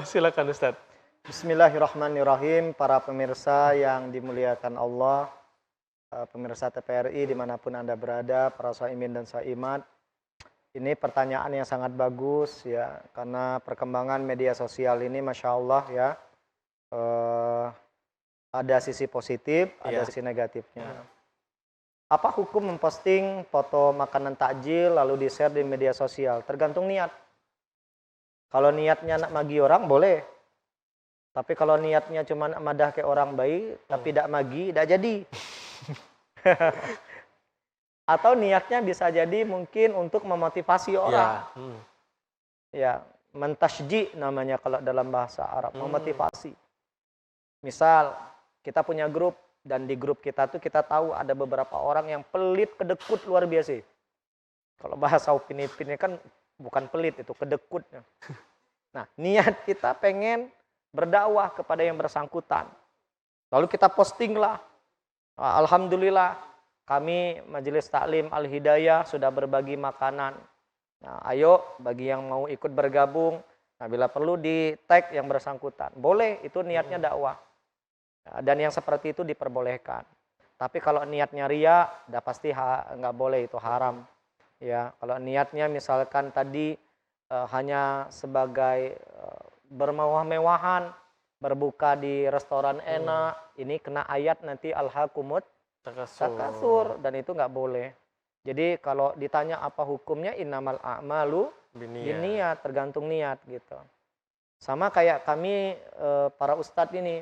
Silakan Ustadz. Bismillahirrahmanirrahim, para pemirsa yang dimuliakan Allah, pemirsa TVRI dimanapun Anda berada, para shaimin dan shaimat. Ini pertanyaan yang sangat bagus ya, karena perkembangan media sosial ini Masya Allah ya, ada sisi positif, ada sisi negatifnya. Apa hukum memposting foto makanan takjil lalu di-share di media sosial? Tergantung niat. Kalau niatnya nak magi orang boleh. Tapi kalau niatnya cuma madah kayak orang baik, tapi tidak magi, tidak jadi. Atau niatnya bisa jadi mungkin untuk memotivasi orang. Ya, mentasji namanya kalau dalam bahasa Arab, memotivasi. Misal, kita punya grup, dan di grup kita tuh kita tahu ada beberapa orang yang pelit, kedekut luar biasa. Kalau bahasa Upin Ipin kan bukan pelit, itu kedekut. Nah, niat kita pengen berdakwah kepada yang bersangkutan. Lalu kita posting lah. Alhamdulillah kami Majelis Taklim Al-Hidayah sudah berbagi makanan. Nah, ayo bagi yang mau ikut bergabung, nah bila perlu di tag yang bersangkutan. Boleh, itu niatnya dakwah. Dan yang seperti itu diperbolehkan. Tapi kalau niatnya ria, udah pasti nggak boleh, itu haram. Ya, kalau niatnya misalkan tadi hanya sebagai bermewah-mewahan, berbuka di restoran enak, ini kena ayat nanti alhaqumut takasur, dan itu nggak boleh. Jadi kalau ditanya apa hukumnya, innamal a'malu binniyat, tergantung niat gitu. Sama kayak kami para ustadz ini,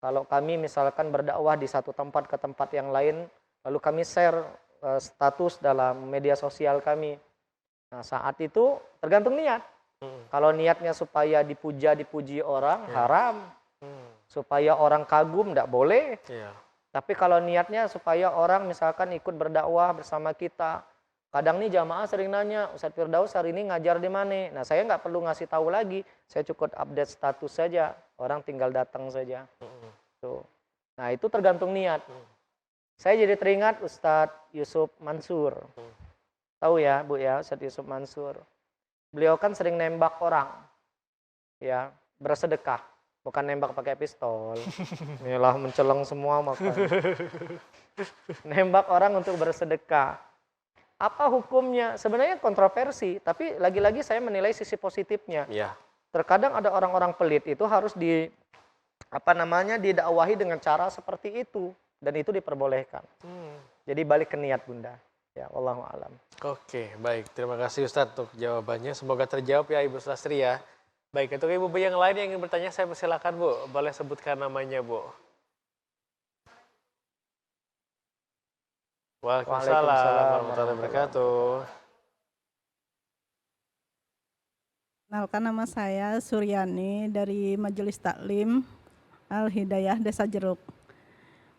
kalau kami misalkan berdakwah di satu tempat ke tempat yang lain, lalu kami share status dalam media sosial kami. Nah, saat itu tergantung niat. Kalau niatnya supaya dipuji orang, haram. Supaya orang kagum, tidak boleh. Tapi kalau niatnya supaya orang misalkan ikut berdakwah bersama kita. Kadang nih jamaah sering nanya, Ustadz Firdaus hari ini ngajar di mana? Nah, saya nggak perlu ngasih tahu lagi. Saya cukup update status saja. Orang tinggal datang saja. Tuh. Nah, itu tergantung niat. Saya jadi teringat Ustadz Yusuf Mansur. Tahu ya, Bu ya, Ustadz Yusuf Mansur. Beliau kan sering nembak orang. Ya, bersedekah. Bukan nembak pakai pistol. Inilah menceleng semua makanya. Nembak orang untuk bersedekah. Apa hukumnya? Sebenarnya kontroversi, tapi lagi-lagi saya menilai sisi positifnya. Terkadang ada orang-orang pelit itu harus didakwahi dengan cara seperti itu, dan itu diperbolehkan. Jadi balik ke niat, Bunda. Ya, wallahu alam. Oke, baik. Terima kasih Ustadz untuk jawabannya. Semoga terjawab ya Ibu Sulastri ya. Baik, untuk Ibu yang lain yang ingin bertanya, saya persilakan Bu. Boleh sebutkan namanya Bu. Waalaikumsalam warahmatullahi wabarakatuh. Kenalkan, nama saya Suryani dari Majelis Taklim Al-Hidayah Desa Jeruk.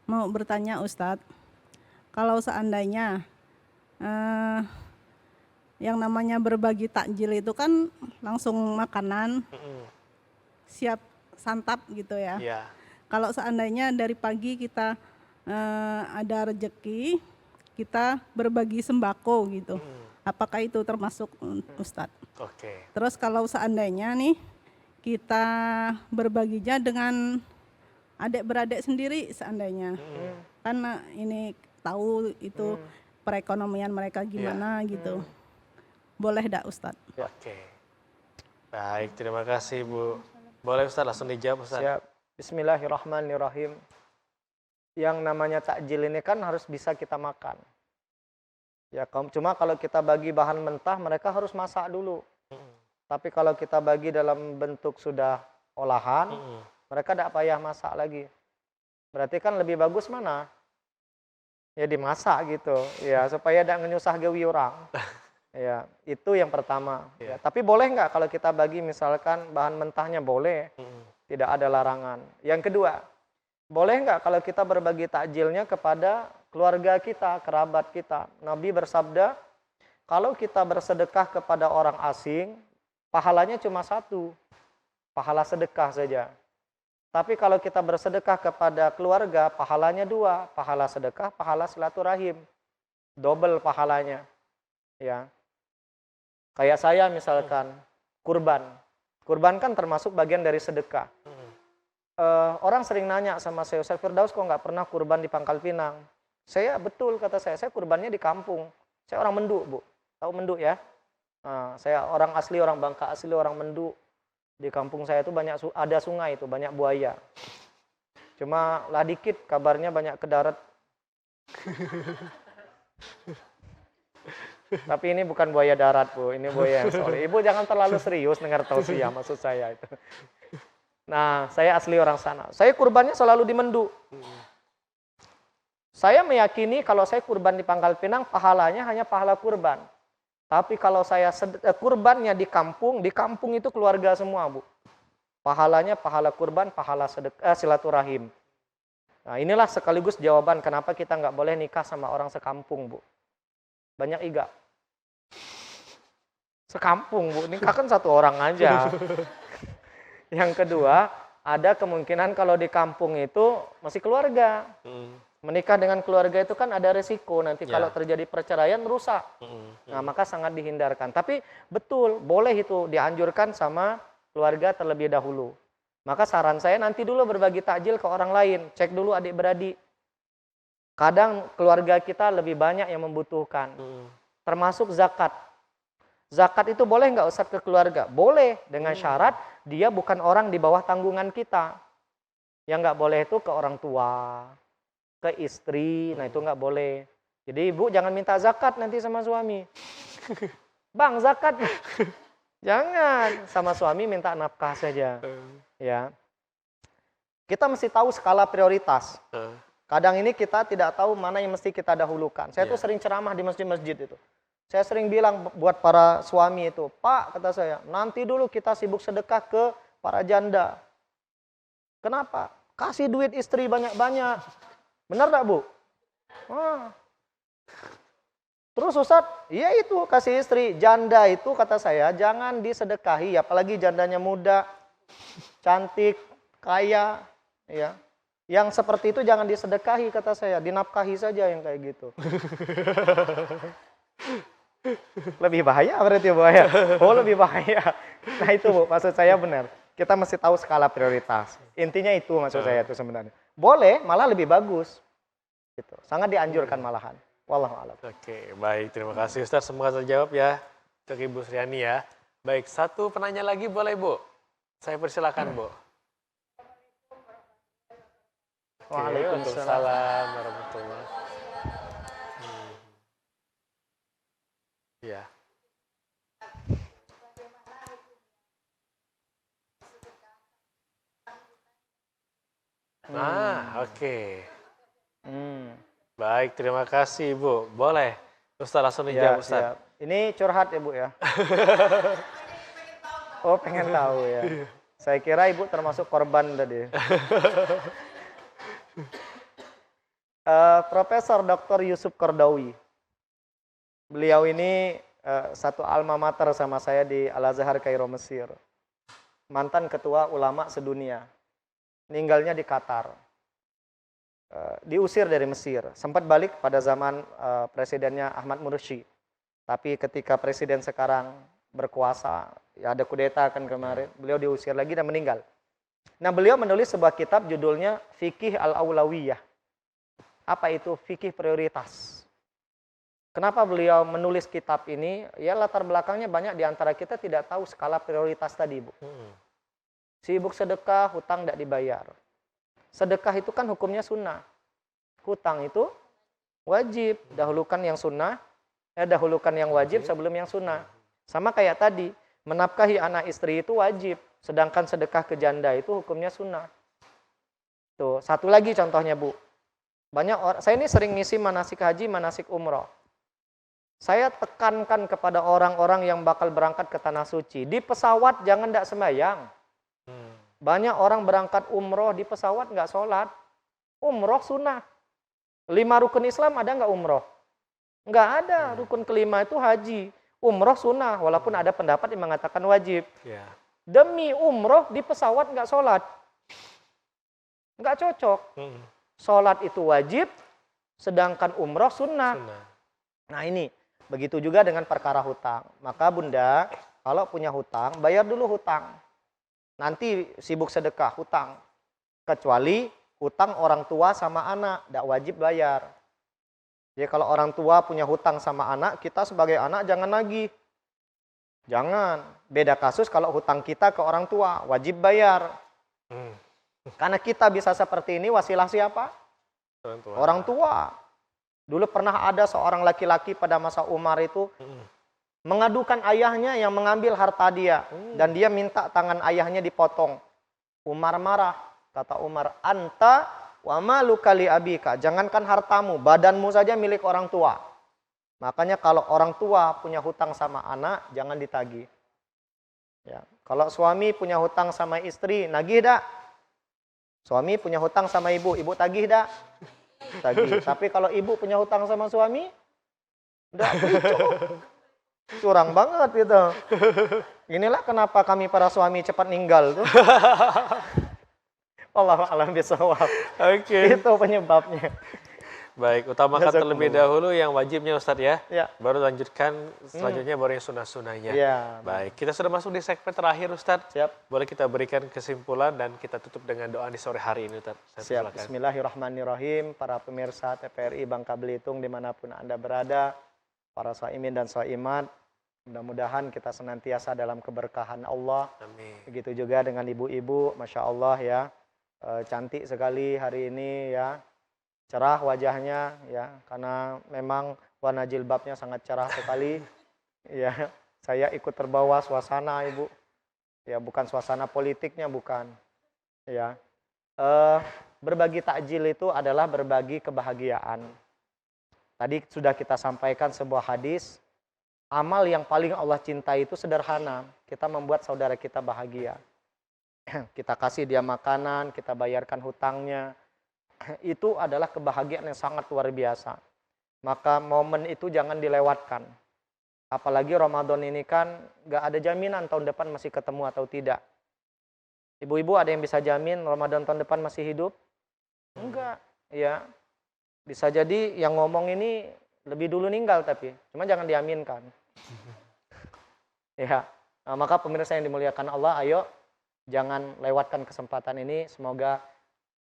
Mau bertanya Ustadz, kalau seandainya yang namanya berbagi takjil itu kan langsung makanan, siap santap gitu ya. Kalau seandainya dari pagi kita ada rezeki, kita berbagi sembako gitu. Apakah itu termasuk Ustadz? Terus kalau seandainya nih kita berbaginya dengan adik-beradik sendiri seandainya, kan ini tahu itu perekonomian mereka gimana gitu, boleh enggak Ustadz? Baik, terima kasih Bu. Boleh Ustadz langsung dijawab Ustadz. Siap. Bismillahirrahmanirrahim. Yang namanya takjil ini kan harus bisa kita makan. Ya, cuma kalau kita bagi bahan mentah, mereka harus masak dulu. Tapi kalau kita bagi dalam bentuk sudah olahan, mereka tidak payah masak lagi. Berarti kan lebih bagus mana? Ya dimasak gitu, ya supaya tidak menyusah gawi orang. Ya, itu yang pertama. Ya, tapi boleh nggak kalau kita bagi misalkan bahan mentahnya boleh, tidak ada larangan. Yang kedua, boleh nggak kalau kita berbagi takjilnya kepada keluarga kita, kerabat kita? Nabi bersabda, kalau kita bersedekah kepada orang asing, pahalanya cuma satu, pahala sedekah saja. Tapi kalau kita bersedekah kepada keluarga, pahalanya dua, pahala sedekah, pahala silaturahim, double pahalanya. Ya, kayak saya misalkan kurban kan termasuk bagian dari sedekah. Orang sering nanya sama saya, Ustadz Firdaus kok nggak pernah kurban di Pangkal Pinang? Saya betul kata saya kurbannya di kampung. Saya orang Menduk, Bu. Tahu Menduk ya? Nah, saya orang asli, orang Bangka asli, orang Menduk. Di kampung saya itu banyak ada sungai itu, banyak buaya. Cuma lah dikit kabarnya banyak ke darat. Tapi ini bukan buaya darat, Bu. Ini buaya yang soleh. Ibu jangan terlalu serius dengar tausiah maksud saya itu. Nah, saya asli orang sana. Saya kurbannya selalu di Menduk. Saya meyakini kalau saya kurban di Pangkal Pinang, pahalanya hanya pahala kurban. Tapi kalau saya kurbannya di kampung itu keluarga semua, Bu. Pahalanya pahala kurban, pahala silaturahim. Nah, inilah sekaligus jawaban kenapa kita nggak boleh nikah sama orang sekampung, Bu. Banyak iga. Sekampung, Bu. Nikah kan satu orang aja. Yang kedua, ada kemungkinan kalau di kampung itu masih keluarga. Menikah dengan keluarga itu kan ada resiko nanti kalau terjadi perceraian rusak. Nah, maka sangat dihindarkan. Tapi betul, boleh itu dianjurkan sama keluarga terlebih dahulu. Maka saran saya nanti dulu berbagi takjil ke orang lain. Cek dulu adik-beradik. Kadang keluarga kita lebih banyak yang membutuhkan. Termasuk zakat. Zakat itu boleh nggak Ustadz ke keluarga? Boleh, dengan syarat dia bukan orang di bawah tanggungan kita. Yang nggak boleh itu ke orang tua, ke istri, nah itu nggak boleh. Jadi ibu jangan minta zakat nanti sama suami. Bang, zakat. Jangan, sama suami minta nafkah saja. Ya. Kita mesti tahu skala prioritas. Kadang ini kita tidak tahu mana yang mesti kita dahulukan. Saya tuh sering ceramah di masjid-masjid itu. Saya sering bilang buat para suami itu, Pak, kata saya, nanti dulu kita sibuk sedekah ke para janda. Kenapa? Kasih duit istri banyak-banyak. Benar tak, Bu? Terus Ustadz, iya itu kasih istri. Janda itu kata saya jangan disedekahi, apalagi jandanya muda, cantik, kaya, ya. Yang seperti itu jangan disedekahi kata saya, dinafkahi saja yang kayak gitu. Lebih bahaya berarti Bu ya? Oh, lebih bahaya. Nah itu Bu, maksud saya benar. Kita mesti tahu skala prioritas. Intinya itu maksud saya itu sebenarnya. Boleh, malah lebih bagus. Gitu. Sangat dianjurkan malahan. Wallahu a'lam. Oke, baik. Terima kasih Ustaz. Semoga terjawab ya untuk Ibu Sriani ya. Baik, satu penanya lagi boleh Bu? Saya persilakan Bu. Waalaikumsalam warahmatullahi wabarakatuh. Ya. Nah, oke. Baik, terima kasih Ibu. Boleh, Ustaz langsung dijawab Ustaz. Ini curhat ya Bu ya? Oh, pengen tahu ya. Saya kira Ibu termasuk korban tadi. Profesor Dr. Yusuf Qaradawi. Beliau ini satu alma mater sama saya di Al-Azhar Kairo Mesir. Mantan ketua ulama sedunia. Meninggalnya di Qatar. Diusir dari Mesir. Sempat balik pada zaman presidennya Ahmad Mursi. Tapi ketika presiden sekarang berkuasa, ya ada kudeta kan kemarin, beliau diusir lagi dan meninggal. Nah, beliau menulis sebuah kitab judulnya Fikih Al-Aulawiyah. Apa itu fikih prioritas? Kenapa beliau menulis kitab ini? Ya latar belakangnya banyak di antara kita tidak tahu skala prioritas tadi, Bu. Sibuk sedekah, hutang tidak dibayar. Sedekah itu kan hukumnya sunnah. Hutang itu wajib. Dahulukan yang sunnah, dahulukan yang wajib sebelum yang sunnah. Sama kayak tadi, menafkahi anak istri itu wajib. Sedangkan sedekah ke janda itu hukumnya sunnah. Tuh, satu lagi contohnya Bu. Banyak orang, saya ini sering ngisi manasik haji, manasik umroh. Saya tekankan kepada orang-orang yang bakal berangkat ke Tanah Suci. Di pesawat jangan tidak sembahyang. Banyak orang berangkat umroh di pesawat nggak sholat. Umroh sunnah. 5 rukun Islam ada nggak umroh? Nggak ada. Rukun kelima itu haji. Umroh sunnah. Walaupun ada pendapat yang mengatakan wajib. Demi umroh di pesawat nggak sholat. Nggak cocok. Sholat itu wajib. Sedangkan umroh sunnah. Nah ini. Begitu juga dengan perkara hutang. Maka Bunda, kalau punya hutang, bayar dulu hutang. Nanti sibuk sedekah, hutang. Kecuali hutang orang tua sama anak, tidak wajib bayar. Jadi kalau orang tua punya hutang sama anak, kita sebagai anak jangan nagih. Jangan. Beda kasus kalau hutang kita ke orang tua, wajib bayar. Karena kita bisa seperti ini, wasilah siapa? Orang tua. Dulu pernah ada seorang laki-laki pada masa Umar itu, mengadukan ayahnya yang mengambil harta dia. Dan dia minta tangan ayahnya dipotong. Umar marah. Kata Umar, anta wa maluka li abika. Jangankan hartamu, badanmu saja milik orang tua. Makanya kalau orang tua punya hutang sama anak, jangan ditagih. Ya. Kalau suami punya hutang sama istri, nagih dak? Suami punya hutang sama ibu tagih dak? Tagih. Tapi kalau ibu punya hutang sama suami, udah curang banget gitu. Inilah kenapa kami para suami cepat meninggal tuh. Wallahu a'lam bishawab. Oke. Itu penyebabnya. Baik, utamakan terlebih dahulu yang wajibnya Ustadz ya. Baru lanjutkan selanjutnya baru yang sunnah-sunnahnya. Baik, kita sudah masuk di segmen terakhir Ustadz. Siap. Boleh kita berikan kesimpulan dan kita tutup dengan doa di sore hari ini Ustadz. Siap. Bismillahirrahmanirrahim. Para pemirsa TVRI Bangka Belitung dimanapun Anda berada. Para shaimin dan shaimat, mudah-mudahan kita senantiasa dalam keberkahan Allah. Amin. Begitu juga dengan ibu-ibu, Masya Allah ya, cantik sekali hari ini ya. cerah wajahnya ya, karena memang warna jilbabnya sangat cerah sekali. Ya, saya ikut terbawa suasana Ibu. Ya, bukan suasana politiknya, bukan. Ya, berbagi takjil itu adalah berbagi kebahagiaan. Tadi sudah kita sampaikan sebuah hadis, amal yang paling Allah cintai itu sederhana. Kita membuat saudara kita bahagia. Kita kasih dia makanan, kita bayarkan hutangnya. Itu adalah kebahagiaan yang sangat luar biasa. Maka momen itu jangan dilewatkan. Apalagi Ramadan ini kan gak ada jaminan tahun depan masih ketemu atau tidak. Ibu-ibu ada yang bisa jamin Ramadan tahun depan masih hidup? Enggak, ya. Bisa jadi yang ngomong ini lebih dulu meninggal tapi, cuma jangan diaminkan. Ya, nah, maka pemirsa yang dimuliakan Allah, ayo jangan lewatkan kesempatan ini. Semoga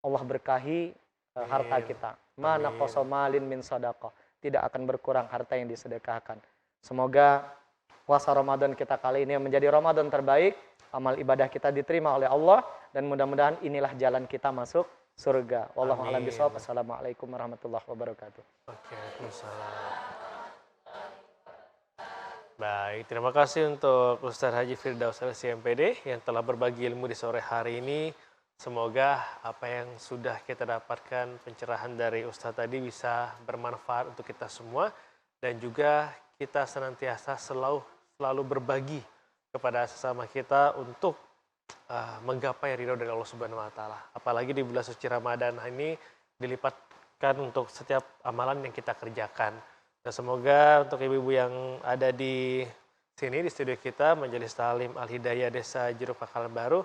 Allah berkahi harta kita. Mana qosomalin min sadaqah. Tidak akan berkurang harta yang disedekahkan. Semoga puasa Ramadan kita kali ini menjadi Ramadan terbaik. Amal ibadah kita diterima oleh Allah. Dan mudah-mudahan inilah jalan kita masuk surga. Wallahu a'lam bishawab. Assalamualaikum warahmatullahi wabarakatuh. Oke, waalaikumsalam. Baik, terima kasih untuk Ustaz Haji Firdaus LC-MPD yang telah berbagi ilmu di sore hari ini. Semoga apa yang sudah kita dapatkan pencerahan dari Ustaz tadi bisa bermanfaat untuk kita semua. Dan juga kita senantiasa selalu berbagi kepada sesama kita untuk menggapai ridho dari Allah Subhanahu wa taala. Apalagi di bulan suci Ramadan ini dilipatkan untuk setiap amalan yang kita kerjakan. Dan semoga untuk ibu-ibu yang ada di sini di studio kita Majelis Ta'lim Al-Hidayah Desa Jeruk Pangkalan Baru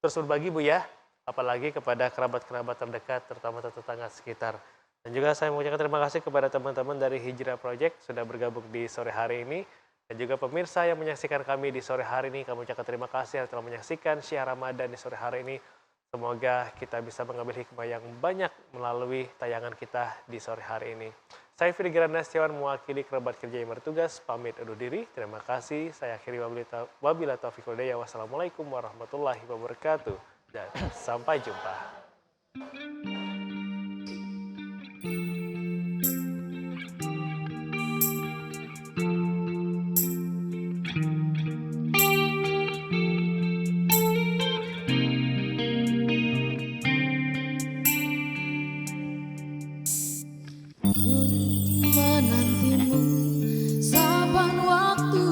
terus berbagi Bu ya, apalagi kepada kerabat-kerabat terdekat terutama tetangga sekitar. Dan juga saya mengucapkan terima kasih kepada teman-teman dari Hijrah Project sudah bergabung di sore hari ini. Dan juga pemirsa yang menyaksikan kami di sore hari ini, kami ucapkan terima kasih telah menyaksikan Syiar Ramadan di sore hari ini. Semoga kita bisa mengambil hikmah yang banyak melalui tayangan kita di sore hari ini. Saya Firdy Giranda Setiawan mewakili kerabat kerja yang bertugas, pamit undur diri. Terima kasih. Saya akhiri wabila taufiq wal hidayah. Wassalamualaikum warahmatullahi wabarakatuh. Dan sampai jumpa. Menantimu saban waktu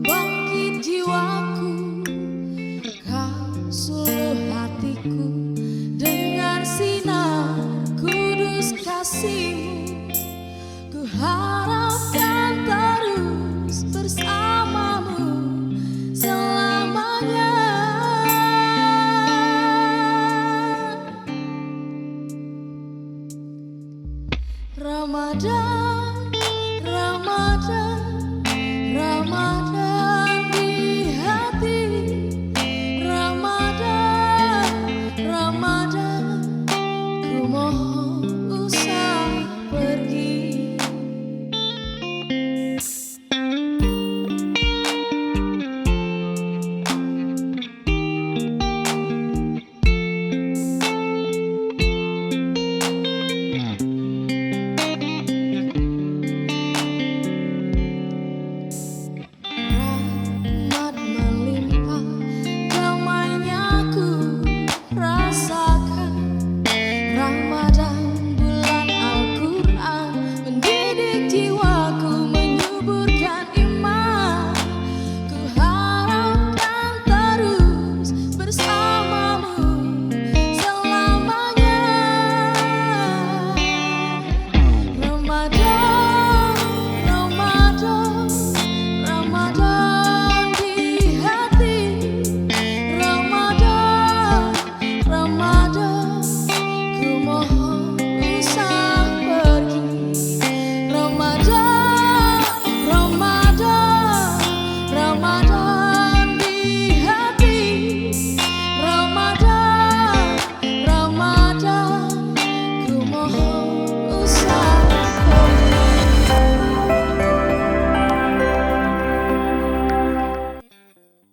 bangkit jiwaku, kau suluh hatiku dengan sinar kudus kasihmu. Ku harapkan terus bersamamu selamanya. Ramadan